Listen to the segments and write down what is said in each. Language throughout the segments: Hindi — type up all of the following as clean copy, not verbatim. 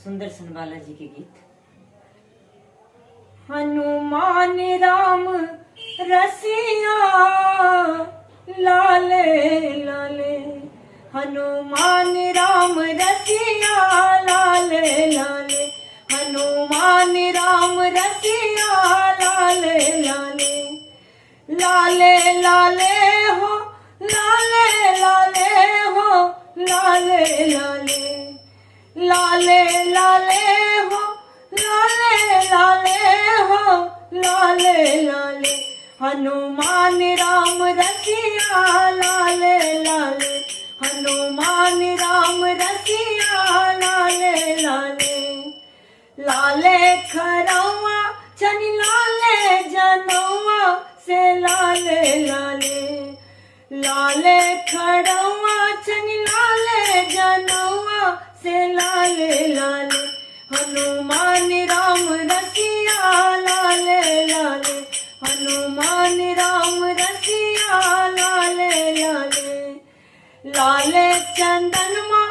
सुंदरसन बालाजी के गीत। हनुमान राम रसिया लाले लाले, हनुमान राम रसिया लाले लाले, हनुमान राम रसिया लाले लाले, लाले लाले हो लाले लाले हो लाले लाले, लाले लाले हो लाले लाले हो लाले लाले, हनुमान राम रसिया लाले लाले, हनुमान राम रसिया लाले लाले, लाले खरौआ छनि लाले जनौआ से लाले लाले, लाले खरौआ छनि लाले जनौआ से लाले लाले, हनुमान राम रसिया लाले लाले, हनुमान राम रसिया लाले लाले, लाले चंदनमा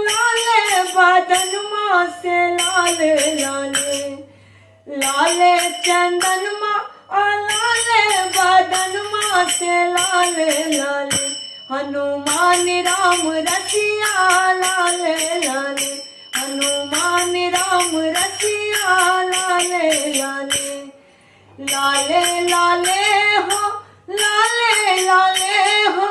लाले बदनमा से लाले लाले, लाले चंदनमा लाले बदनमा से लाले लाले, हनुमान राम रसिया लाले लाले, हनुमान राम रसिया लाले लाले, लाले लाले हो लाले लाले हो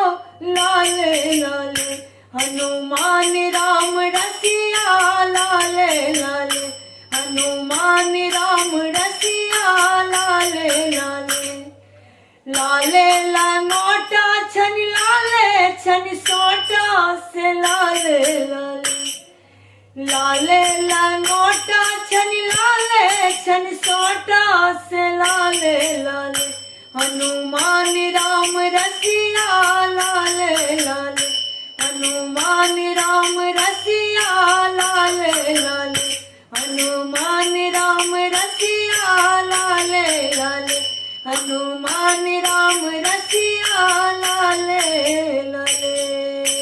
लाले लाले, हनुमान राम रसिया लाले लाले, हनुमान राम रसिया लाले लाले, लाले लंगोटा छनि लाले छनि सोटा से लाले लाले, लाले लंगोटा छनि लाले छनि सोटा से लाले लाले, हनुमान राम रसिया लाले लाले, हनुमान राम रसिया लाले लाले, हनुमान राम रसिया लाले लाले, हनुमान राम रसिया लाले लाले।